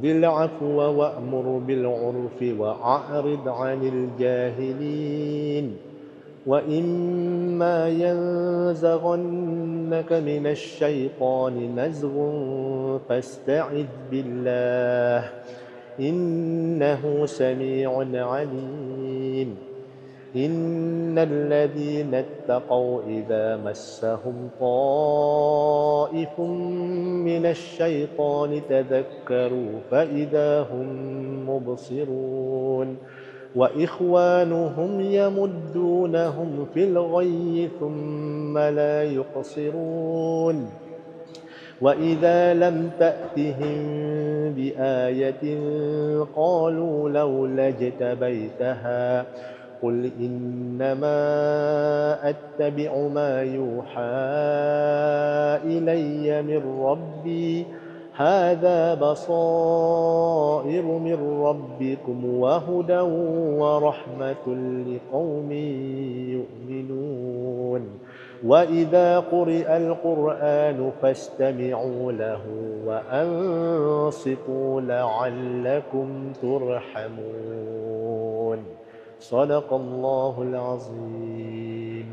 بالعفو وأمر بالعرف وأعرض عن الجاهلين وإما ينزغنك من الشيطان نزغ فاستعذ بالله إنه سميع عليم إن الذين اتقوا إذا مسهم طائف من الشيطان تذكروا فإذا هم مبصرون وإخوانهم يمدونهم في الغي ثم لا يقصرون وإذا لم تأتهم بآية قالوا لولا اجتبيتها قل إنما أتبع ما يوحى إلي من ربي هذا بصائر من ربكم وهدى ورحمة لقوم يؤمنون وإذا قرئ القرآن فاستمعوا له وأنصتوا لعلكم ترحمون صدق الله العظيم.